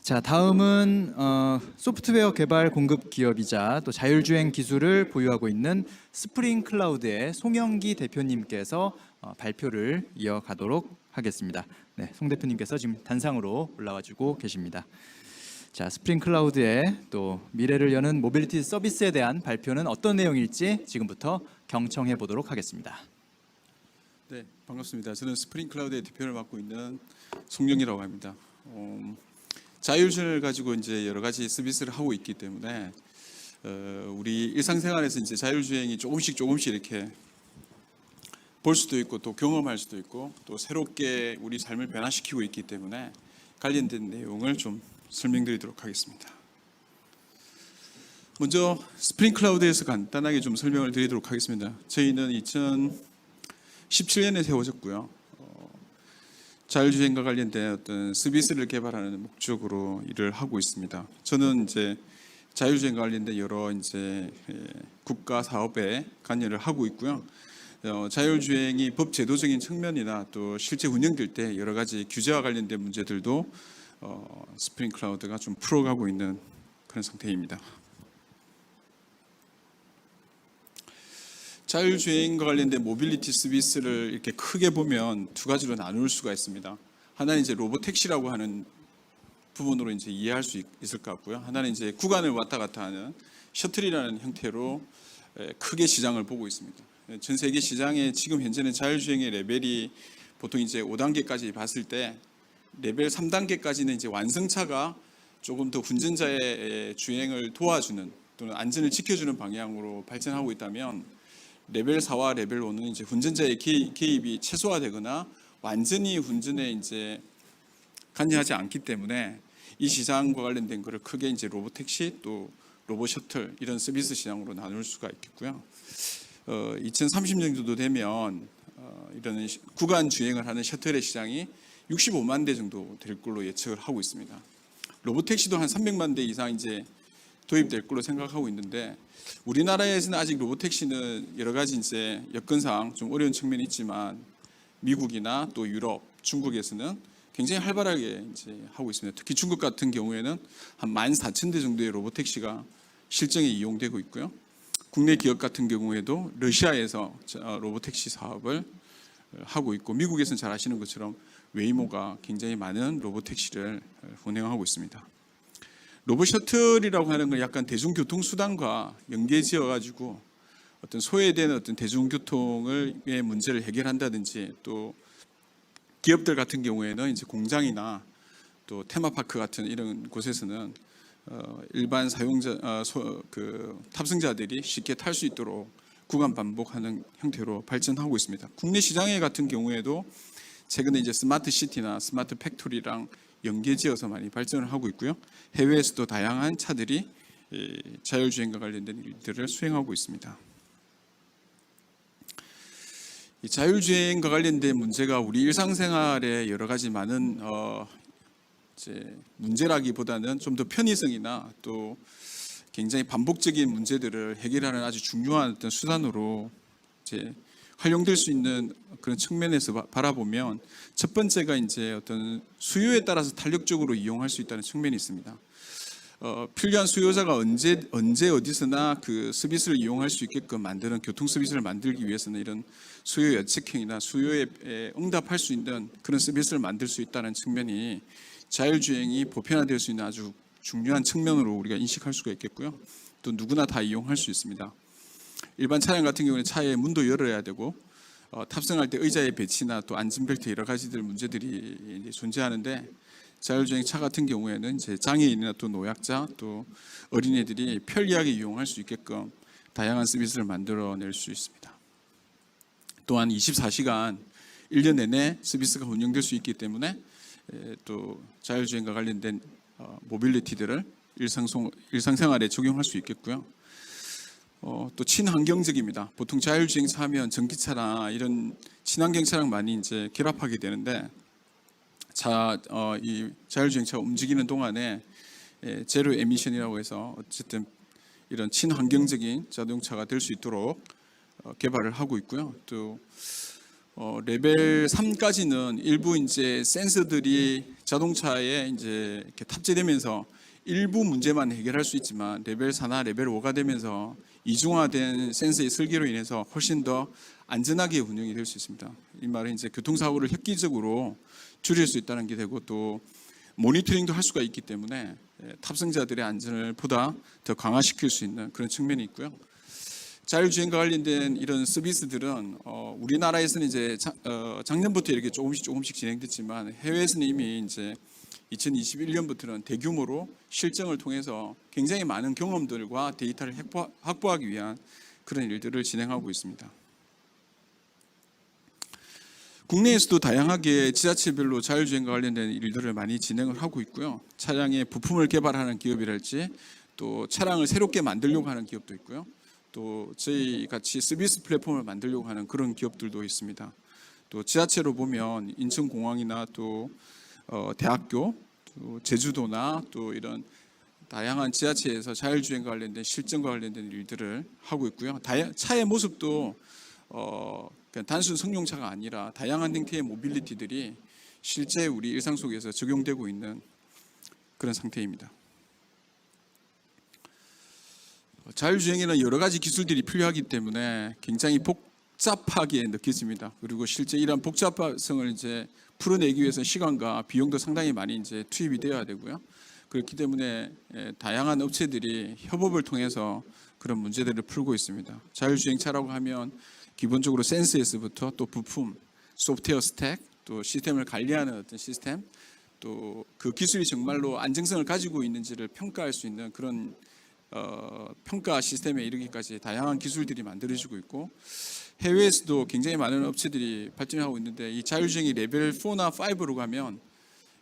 자, 다음은 소프트웨어 개발 공급 기업이자 또 자율주행 기술을 보유하고 있는 스프링 클라우드의 송영기 대표님께서 발표를 이어가도록 하겠습니다. 네, 송 대표님께서 지금 단상으로 올라와주고 계십니다. 자, 스프링 클라우드의 또 미래를 여는 모빌리티 서비스에 대한 발표는 어떤 내용일지 지금부터 경청해 보도록 하겠습니다. 네, 반갑습니다. 저는 스프링 클라우드의 대표를 맡고 있는 송영기라고 합니다. 자율주행을 가지고 이제 여러 가지 서비스를 하고 있기 때문에 우리 일상생활에서 이제 자율주행이 조금씩 이렇게 볼 수도 있고 또 경험할 수도 있고 또 새롭게 우리 삶을 변화시키고 있기 때문에 관련된 내용을 좀 설명드리도록 하겠습니다. 먼저 스프링 클라우드에서 간단하게 좀 설명을 드리도록 하겠습니다. 저희는 2017년에 세워졌고요. 자율주행과 관련된 어떤 서비스를 개발하는 목적으로 일을 하고 있습니다. 저는 이제 자율주행과 관련된 여러 이제 국가 사업에 관여를 하고 있고요. 자율주행이 법 제도적인 측면이나 또 실제 운영될 때 여러 가지 규제와 관련된 문제들도 스프링 클라우드가 좀 풀어가고 있는 그런 상태입니다. 자율주행과 관련된 모빌리티 서비스를 이렇게 크게 보면 두 가지로 나눌 수가 있습니다. 하나는 이제 로보택시라고 하는 부분으로 이제 이해할 수 있을 것 같고요. 하나는 이제 구간을 왔다 갔다 하는 셔틀이라는 형태로 크게 시장을 보고 있습니다. 전 세계 시장에 지금 현재는 자율주행의 레벨이 보통 이제 5단계까지 봤을 때 레벨 3단계까지는 이제 완성차가 조금 더 운전자의 주행을 도와주는 또는 안전을 지켜주는 방향으로 발전하고 있다면 레벨 4와 레벨 5는 이제 운전자의 개입이 최소화되거나 완전히 운전에 이제 관여하지 않기 때문에 이 시장과 관련된 것을 크게 이제 로보택시 또 로보셔틀 이런 서비스 시장으로 나눌 수가 있겠고요. 2030년 정도 되면 이런 구간 주행을 하는 셔틀의 시장이 65만 대 정도 될 걸로 예측을 하고 있습니다. 로보택시도 한 300만 대 이상 이제 도입될 걸로 생각하고 있는데 우리나라에서는 아직 로보택시는 여러 가지 이제 여건상 좀 어려운 측면이 있지만 미국이나 또 유럽, 중국에서는 굉장히 활발하게 이제 하고 있습니다. 특히 중국 같은 경우에는 한 14,000대 정도의 로보택시가 실정에 이용되고 있고요. 국내 기업 같은 경우에도 러시아에서 로보택시 사업을 하고 있고 미국에서는 잘 아시는 것처럼 웨이모가 굉장히 많은 로보택시를 운행하고 있습니다. 로보셔틀이라고 하는 건 약간 대중교통수단과 연계지어 가지고 어떤 소외된 어떤 대중교통의 문제를 해결한다든지 또 기업들 같은 경우에는 이제 공장이나 또 테마파크 같은 이런 곳에서는 일반 사용자 탑승자들이 쉽게 탈 수 있도록 구간 반복하는 형태로 발전하고 있습니다. 국내 시장에 같은 경우에도 최근에 이제 스마트 시티나 스마트 팩토리랑 연계지어서 많이 발전을 하고 있고요. 해외에서도 다양한 차들이 자율주행과 관련된 일들을 수행하고 있습니다. 이 자율주행과 관련된 문제가 우리 일상생활에 여러 가지 많은 이제 문제라기보다는 좀 더 편의성이나 또 굉장히 반복적인 문제들을 해결하는 아주 중요한 어떤 수단으로 이제 활용될 수 있는 그런 측면에서 바라보면 첫 번째가 이제 어떤 수요에 따라서 탄력적으로 이용할 수 있다는 측면이 있습니다. 필요한 수요자가 언제 어디서나 그 서비스를 이용할 수 있게끔 만드는 교통 서비스를 만들기 위해서는 이런 수요 예측형이나 수요에 응답할 수 있는 그런 서비스를 만들 수 있다는 측면이 자율주행이 보편화될 수 있는 아주 중요한 측면으로 우리가 인식할 수가 있겠고요. 또 누구나 다 이용할 수 있습니다. 일반 차량 같은 경우는 차의 문도 열어야 되고 탑승할 때 의자의 배치나 또 안전벨트 여러 가지들 문제들이 이제 존재하는데 자율주행 차 같은 경우에는 이제 장애인이나 또 노약자 또 어린애들이 편리하게 이용할 수 있게끔 다양한 서비스를 만들어낼 수 있습니다. 또한 24시간 1년 내내 서비스가 운영될 수 있기 때문에 또 자율주행과 관련된 모빌리티들을 일상생활에 적용할 수 있겠고요. 또 친환경적입니다. 보통 자율주행차 하면 전기차나 이런 친환경차랑 많이 이제 결합하게 되는데 이 자율주행차가 움직이는 동안에 제로 에미션이라고 해서 어쨌든 이런 친환경적인 자동차가 될 수 있도록 개발을 하고 있고요. 또 레벨 3까지는 일부 이제 센서들이 자동차에 이제 이렇게 탑재되면서 일부 문제만 해결할 수 있지만 레벨 4나 레벨 5가 되면서 이중화된 센서의 설계로 인해서 훨씬 더 안전하게 운영이 될 수 있습니다. 이 말은 이제 교통사고를 획기적으로 줄일 수 있다는 게 되고 또 모니터링도 할 수가 있기 때문에 탑승자들의 안전을 보다 더 강화시킬 수 있는 그런 측면이 있고요. 자율주행과 관련된 이런 서비스들은 우리나라에서는 이제 작년부터 이렇게 조금씩 진행됐지만 해외에서는 이미 이제 2021년부터는 대규모로 실증을 통해서 굉장히 많은 경험들과 데이터를 확보하기 위한 그런 일들을 진행하고 있습니다. 국내에서도 다양하게 지자체별로 자율주행과 관련된 일들을 많이 진행을 하고 있고요. 차량의 부품을 개발하는 기업이랄지 또 차량을 새롭게 만들려고 하는 기업도 있고요. 또 저희 같이 서비스 플랫폼을 만들려고 하는 그런 기업들도 있습니다. 또 지자체로 보면 인천공항이나 또 대학교, 또 제주도나 또 이런 다양한 지자체에서 자율주행과 관련된 실증과 관련된 일들을 하고 있고요. 차의 모습도 그냥 단순 승용차가 아니라 다양한 형태의 모빌리티들이 실제 우리 일상 속에서 적용되고 있는 그런 상태입니다. 자율주행에는 여러 가지 기술들이 필요하기 때문에 굉장히 복잡하게 느껴집니다. 그리고 실제 이런 복잡성을 이제 풀어내기 위해서 시간과 비용도 상당히 많이 이제 투입이 되어야 되고요. 그렇기 때문에 다양한 업체들이 협업을 통해서 그런 문제들을 풀고 있습니다. 자율주행차라고 하면 기본적으로 센서에서부터 또 부품, 소프트웨어 스택, 또 시스템을 관리하는 어떤 시스템, 또 그 기술이 정말로 안정성을 가지고 있는지를 평가할 수 있는 그런 평가 시스템에 이르기까지 다양한 기술들이 만들어지고 있고 해외에서도 굉장히 많은 업체들이 발전하고 있는데 이 자율주행이 레벨 4나 5로 가면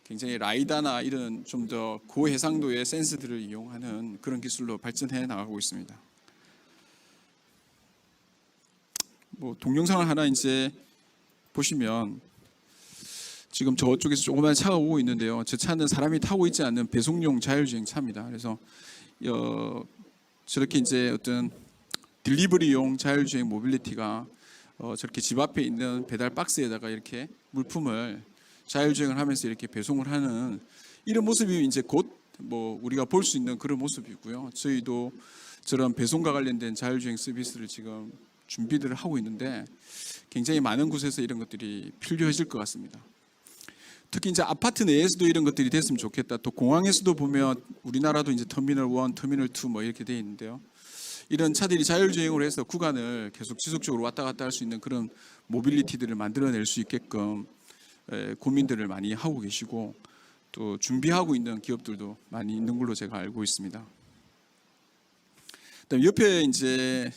굉장히 라이다나 이런 좀 더 고해상도의 센서들을 이용하는 그런 기술로 발전해 나가고 있습니다. 뭐 동영상을 하나 이제 보시면 지금 저쪽에서 조그만 차가 오고 있는데요. 저 차는 사람이 타고 있지 않는 배송용 자율주행 차입니다. 그래서 저렇게 이제 어떤 딜리버리용 자율주행 모빌리티가 저렇게 집 앞에 있는 배달 박스에다가 이렇게 물품을 자율주행을 하면서 이렇게 배송을 하는 이런 모습이 이제 곧 뭐 우리가 볼 수 있는 그런 모습이고요. 저희도 저런 배송과 관련된 자율주행 서비스를 지금 준비들을 하고 있는데 굉장히 많은 곳에서 이런 것들이 필요해질 것 같습니다. 특히 이제 아파트 내에서도 이런 것들이 됐으면 좋겠다. 또 공항에서도 보면 우리나라도 이제 터미널 1, 터미널 2 뭐 이렇게 돼 있는데요. 이런 차들이 자율주행으로 해서 구간을 계속 지속적으로 왔다 갔다 할 수 있는 그런 모빌리티들을 만들어낼 수 있게끔 고민들을 많이 하고 계시고 또 준비하고 있는 기업들도 많이 있는 걸로 제가 알고 있습니다. 그다음 옆에 이제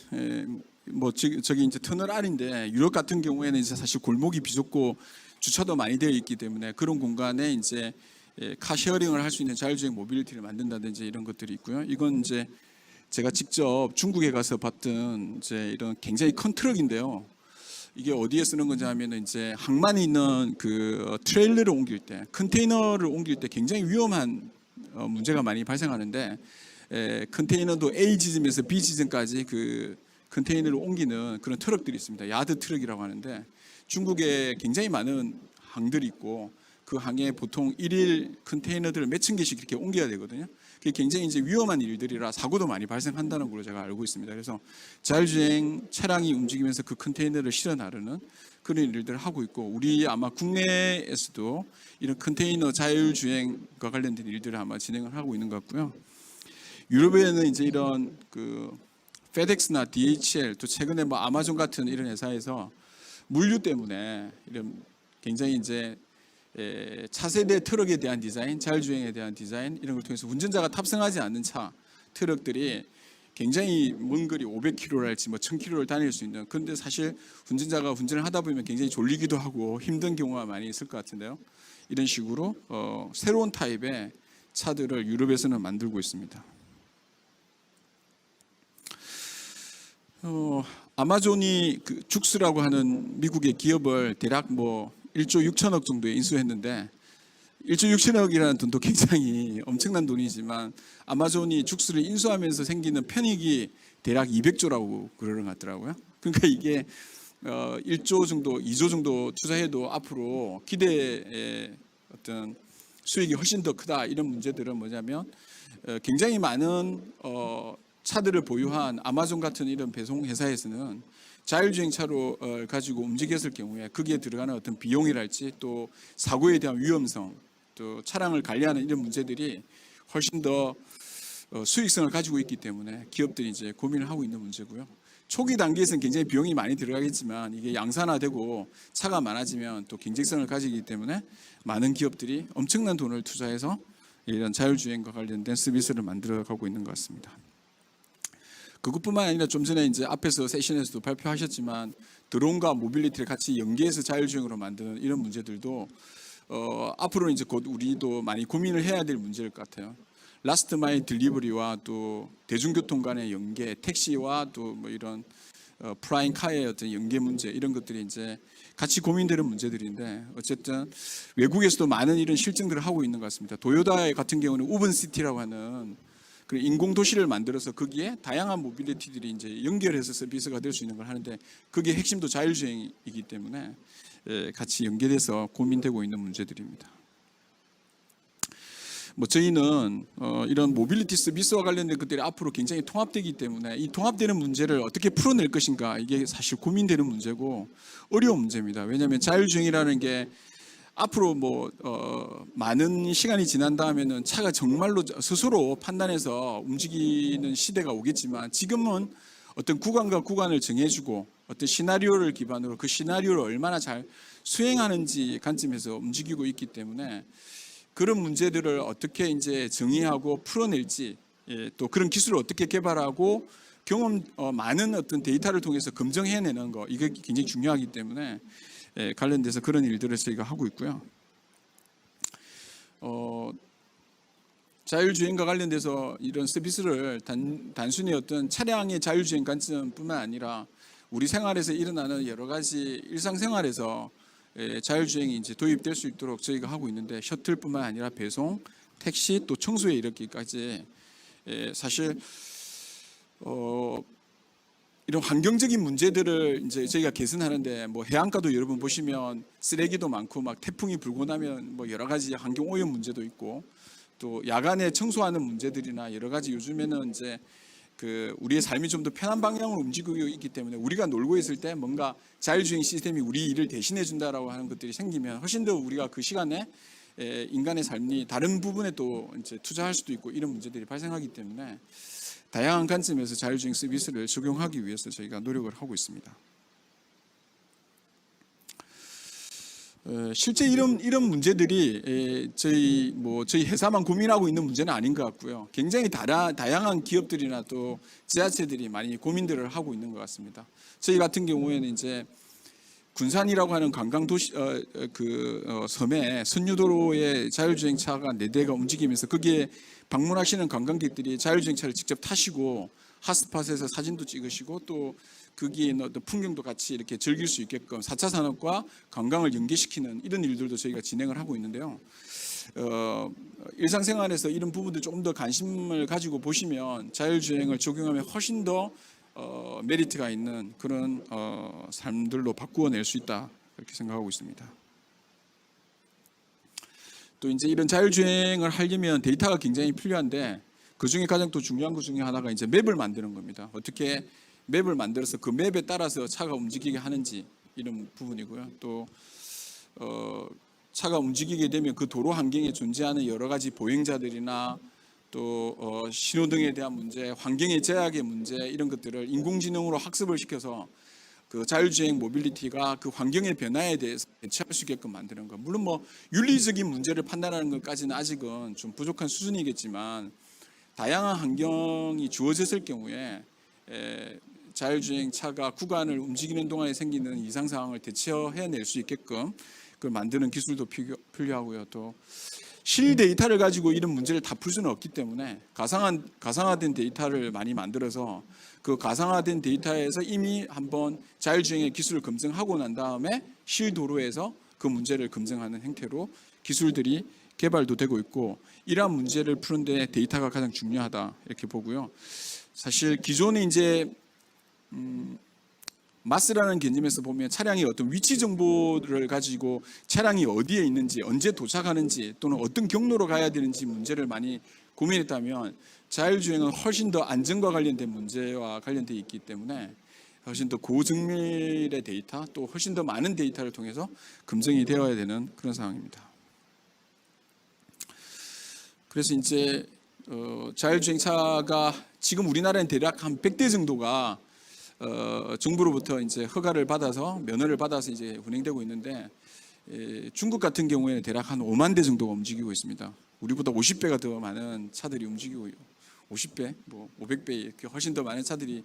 뭐 저기 이제 터널 R인데 유럽 같은 경우에는 이제 사실 골목이 비좁고 주차도 많이 되어 있기 때문에 그런 공간에 이제 카쉐어링을 할 수 있는 자율주행 모빌리티를 만든다든지 이런 것들이 있고요. 이건 이제 제가 직접 중국에 가서 봤던 이제 이런 굉장히 큰 트럭인데요. 이게 어디에 쓰는 건지 하면은 이제 항만이 있는 그 트레일러를 옮길 때, 컨테이너를 옮길 때 굉장히 위험한 문제가 많이 발생하는데 컨테이너도 A 지점에서 B 지점까지 그 컨테이너를 옮기는 그런 트럭들이 있습니다. 야드 트럭이라고 하는데 중국에 굉장히 많은 항들이 있고 그 항에 보통 일일 컨테이너들을 몇천 개씩 이렇게 옮겨야 되거든요. 그게 굉장히 이제 위험한 일들이라 사고도 많이 발생한다는 걸로 제가 알고 있습니다. 그래서 자율주행 차량이 움직이면서 그 컨테이너를 실어 나르는 그런 일들을 하고 있고 우리 아마 국내에서도 이런 컨테이너 자율주행과 관련된 일들을 아마 진행을 하고 있는 것 같고요. 유럽에는 이제 이런 그 페덱스나 DHL 또 최근에 뭐 아마존 같은 이런 회사에서 물류 때문에 이런 굉장히 이제 차세대 트럭에 대한 디자인, 자율주행에 대한 디자인 이런 걸 통해서 운전자가 탑승하지 않는 차, 트럭들이 굉장히 먼 거리 500km랄지 뭐 1000km를 다닐 수 있는 그런데 사실 운전자가 운전을 하다 보면 굉장히 졸리기도 하고 힘든 경우가 많이 있을 것 같은데요. 이런 식으로 새로운 타입의 차들을 유럽에서는 만들고 있습니다. 아마존이 그 죽스라고 하는 미국의 기업을 대략 뭐 1조 6천억 정도에 인수했는데 1조 6천억이라는 돈도 굉장히 엄청난 돈이지만 아마존이 죽스를 인수하면서 생기는 편익이 대략 200조라고 그러는 것 같더라고요. 그러니까 이게 1조 정도, 2조 정도 투자해도 앞으로 기대의 어떤 수익이 훨씬 더 크다. 이런 문제들은 뭐냐면 굉장히 많은 차들을 보유한 아마존 같은 이런 배송 회사에서는 자율주행차로 가지고 움직였을 경우에 거기에 들어가는 어떤 비용이랄지 또 사고에 대한 위험성 또 차량을 관리하는 이런 문제들이 훨씬 더 수익성을 가지고 있기 때문에 기업들이 이제 고민을 하고 있는 문제고요. 초기 단계에서는 굉장히 비용이 많이 들어가겠지만 이게 양산화되고 차가 많아지면 또 경쟁성을 가지기 때문에 많은 기업들이 엄청난 돈을 투자해서 이런 자율주행과 관련된 서비스를 만들어가고 있는 것 같습니다. 그것뿐만 아니라 좀 전에 이제 앞에서 세션에서도 발표하셨지만 드론과 모빌리티를 같이 연계해서 자율주행으로 만드는 이런 문제들도 앞으로는 이제 곧 우리도 많이 고민을 해야 될 문제일 것 같아요. 라스트 마일 딜리버리와 또 대중교통 간의 연계, 택시와 또 뭐 이런 프라임 카의 어떤 연계 문제 이런 것들이 이제 같이 고민되는 문제들인데 어쨌든 외국에서도 많은 이런 실증들을 하고 있는 것 같습니다. 도요타 같은 경우는 우븐시티라고 하는 그 인공 도시를 만들어서 거기에 다양한 모빌리티들이 이제 연결해서 서비스가 될 수 있는 걸 하는데 그게 핵심도 자율주행이기 때문에 같이 연계돼서 고민되고 있는 문제들입니다. 뭐 저희는 이런 모빌리티 서비스와 관련된 것들이 앞으로 굉장히 통합되기 때문에 이 통합되는 문제를 어떻게 풀어낼 것인가 이게 사실 고민되는 문제고 어려운 문제입니다. 왜냐하면 자율주행이라는 게 앞으로 뭐 많은 시간이 지난 다음에는 차가 정말로 스스로 판단해서 움직이는 시대가 오겠지만 지금은 어떤 구간과 구간을 정해주고 어떤 시나리오를 기반으로 그 시나리오를 얼마나 잘 수행하는지 관점에서 움직이고 있기 때문에 그런 문제들을 어떻게 이제 정의하고 풀어낼지 또 그런 기술을 어떻게 개발하고 경험 많은 어떤 데이터를 통해서 검증해내는 거 이게 굉장히 중요하기 때문에 관련돼서 그런 일들을 저희가 하고 있고요. 자율주행과 관련돼서 이런 서비스를 단순히 어떤 차량의 자율주행 관점뿐만 아니라 우리 생활에서 일어나는 여러 가지 일상생활에서 자율주행이 이제 도입될 수 있도록 저희가 하고 있는데 셔틀뿐만 아니라 배송, 택시 또 청소에 이르기까지 사실 이런 환경적인 문제들을 이제 저희가 개선하는데 뭐 해안가도 여러분 보시면 쓰레기도 많고 막 태풍이 불고 나면 뭐 여러 가지 환경 오염 문제도 있고 또 야간에 청소하는 문제들이나 여러 가지 요즘에는 이제 그 우리의 삶이 좀 더 편한 방향으로 움직이고 있기 때문에 우리가 놀고 있을 때 뭔가 자율주행 시스템이 우리 일을 대신해 준다라고 하는 것들이 생기면 훨씬 더 우리가 그 시간에 인간의 삶이 다른 부분에 또 이제 투자할 수도 있고 이런 문제들이 발생하기 때문에 다양한 관점에서 자율주행 서비스를 적용하기 위해서 저희가 노력을 하고 있습니다. 실제 이런 문제들이 저희 회사만 고민하고 있는 문제는 아닌 것 같고요. 굉장히 다양한 기업들이나 또 지자체들이 많이 고민들을 하고 있는 것 같습니다. 저희 같은 경우에는 이제 군산이라고 하는 관광 도시 섬에 선유도로에 자율주행차가 4대가 움직이면서 거기에 방문하시는 관광객들이 자율주행차를 직접 타시고 핫스팟에서 사진도 찍으시고 또 거기에 있는 어떤 풍경도 같이 이렇게 즐길 수 있게끔 4차 산업과 관광을 연계시키는 이런 일들도 저희가 진행을 하고 있는데요. 일상생활에서 이런 부분들 조금 더 관심을 가지고 보시면 자율주행을 적용하면 훨씬 더 메리트가 있는 그런 삶들로 바꾸어낼 수 있다 이렇게 생각하고 있습니다. 또 이제 이런 자율주행을 하려면 데이터가 굉장히 필요한데 그 중에 가장 또 중요한 것 중에 하나가 이제 맵을 만드는 겁니다. 어떻게 맵을 만들어서 그 맵에 따라서 차가 움직이게 하는지 이런 부분이고요. 또 차가 움직이게 되면 그 도로 환경에 존재하는 여러 가지 보행자들이나 또 신호등에 대한 문제, 환경의 제약의 문제 이런 것들을 인공지능으로 학습을 시켜서 그 자율주행 모빌리티가 그 환경의 변화에 대해서 대처할 수 있게끔 만드는 것. 물론 뭐 윤리적인 문제를 판단하는 것까지는 아직은 좀 부족한 수준이겠지만 다양한 환경이 주어졌을 경우에 자율주행 차가 구간을 움직이는 동안에 생기는 이상 상황을 대처해낼 수 있게끔 그걸 만드는 기술도 필요하고요. 또 실 데이터를 가지고 이런 문제를 다 풀 수는 없기 때문에 가상화된 데이터를 많이 만들어서 그 가상화된 데이터에서 이미 한번 자율주행의 기술을 검증하고 난 다음에 실 도로에서 그 문제를 검증하는 형태로 기술들이 개발도 되고 있고 이러한 문제를 푸는데 데이터가 가장 중요하다 이렇게 보고요. 사실 기존에 이제 마스라는 개념에서 보면 차량의 어떤 위치 정보를 가지고 차량이 어디에 있는지, 언제 도착하는지, 또는 어떤 경로로 가야 되는지 문제를 많이 고민했다면, 자율주행은 훨씬 더 안전과 관련된 문제와 관련되어 있기 때문에 훨씬 더 고증밀의 데이터, 또 훨씬 더 많은 데이터를 통해서 검증이 되어야 되는 그런 상황입니다. 그래서 이제 자율주행차가 지금 우리나라는 대략 한 100대 정도가 정부로부터 이제 허가를 받아서, 면허를 받아서 이제 운행되고 있는데, 중국 같은 경우에는 대략 한 5만 대 정도가 움직이고 있습니다. 우리보다 50배가 더 많은 차들이 움직이고, 50배, 뭐 500배 이렇게 훨씬 더 많은 차들이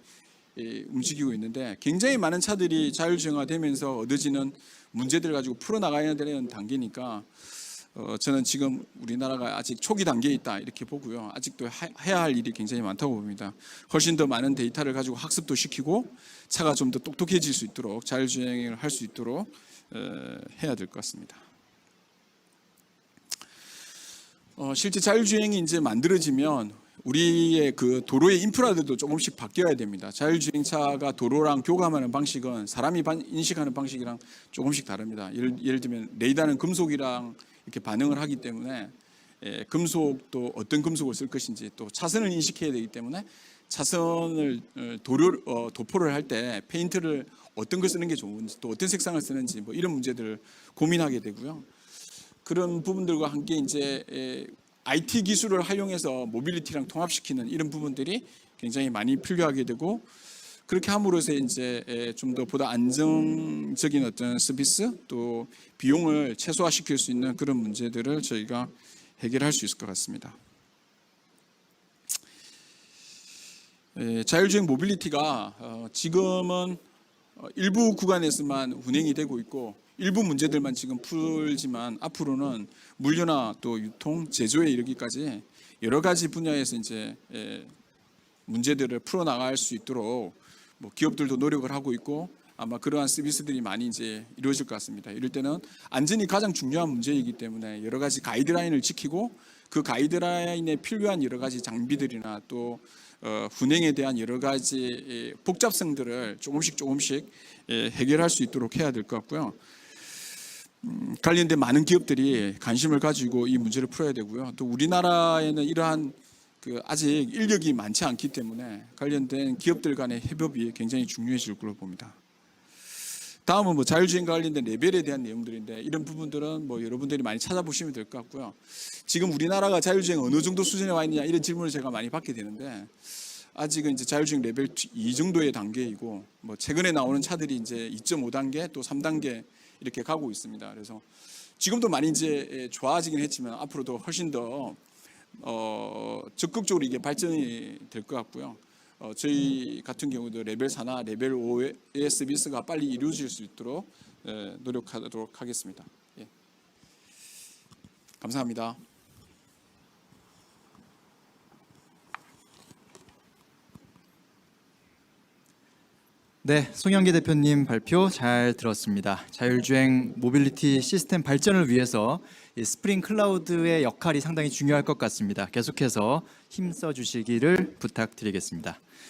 움직이고 있는데, 굉장히 많은 차들이 자율주행화되면서 얻어지는 문제들을 가지고 풀어나가야 되는 단계니까, 저는 지금 우리나라가 아직 초기 단계에 있다 이렇게 보고요. 아직도 해야 할 일이 굉장히 많다고 봅니다. 훨씬 더 많은 데이터를 가지고 학습도 시키고, 차가 좀 더 똑똑해질 수 있도록, 자율주행을 할 수 있도록 해야 될 것 같습니다. 실제 자율주행이 이제 만들어지면 우리의 그 도로의 인프라들도 조금씩 바뀌어야 됩니다. 자율주행차가 도로랑 교감하는 방식은 사람이 인식하는 방식이랑 조금씩 다릅니다. 예를 들면 레이더는 금속이랑 이렇게 반응을 하기 때문에, 금속도 어떤 금속을 쓸 것인지, 또 차선을 인식해야 되기 때문에 차선을 도포를 할 때 페인트를 어떤 걸 쓰는 게 좋은지, 또 어떤 색상을 쓰는지, 뭐 이런 문제들을 고민하게 되고요. 그런 부분들과 함께 이제 IT 기술을 활용해서 모빌리티랑 통합시키는 이런 부분들이 굉장히 많이 필요하게 되고, 그렇게 함으로써 이제 좀 더 보다 안정적인 어떤 서비스, 또 비용을 최소화시킬 수 있는 그런 문제들을 저희가 해결할 수 있을 것 같습니다. 자율주행 모빌리티가 지금은 일부 구간에서만 운행이 되고 있고, 일부 문제들만 지금 풀지만, 앞으로는 물류나 또 유통, 제조에 이르기까지 여러 가지 분야에서 이제 문제들을 풀어나갈 수 있도록 뭐 기업들도 노력을 하고 있고, 아마 그러한 서비스들이 많이 이제 이루어질 것 같습니다. 이럴 때는 안전이 가장 중요한 문제이기 때문에 여러 가지 가이드라인을 지키고, 그 가이드라인에 필요한 여러 가지 장비들이나 또 운행에 대한 여러 가지 복잡성들을 조금씩 해결할 수 있도록 해야 될 것 같고요. 관련된 많은 기업들이 관심을 가지고 이 문제를 풀어야 되고요. 또 우리나라에는 이러한 아직 인력이 많지 않기 때문에 관련된 기업들 간의 협업이 굉장히 중요해질 걸로 봅니다. 다음은 뭐 자율주행과 관련된 레벨에 대한 내용들인데, 이런 부분들은 뭐 여러분들이 많이 찾아보시면 될 것 같고요. 지금 우리나라가 자율주행 어느 정도 수준에 와 있느냐, 이런 질문을 제가 많이 받게 되는데, 아직은 이제 자율주행 레벨 2 정도의 단계이고, 뭐 최근에 나오는 차들이 이제 2.5단계 또 3단계 이렇게 가고 있습니다. 그래서 지금도 많이 이제 좋아지긴 했지만 앞으로도 훨씬 더 적극적으로 이게 발전이 될 것 같고요. 저희 같은 경우도 레벨 4나 레벨 5의 서비스가 빨리 이루어질 수 있도록 노력하도록 하겠습니다. 예. 감사합니다. 네, 송영기 대표님 발표 잘 들었습니다. 자율주행 모빌리티 시스템 발전을 위해서 이 스프링 클라우드의 역할이 상당히 중요할 것 같습니다. 계속해서 힘써 주시기를 부탁드리겠습니다.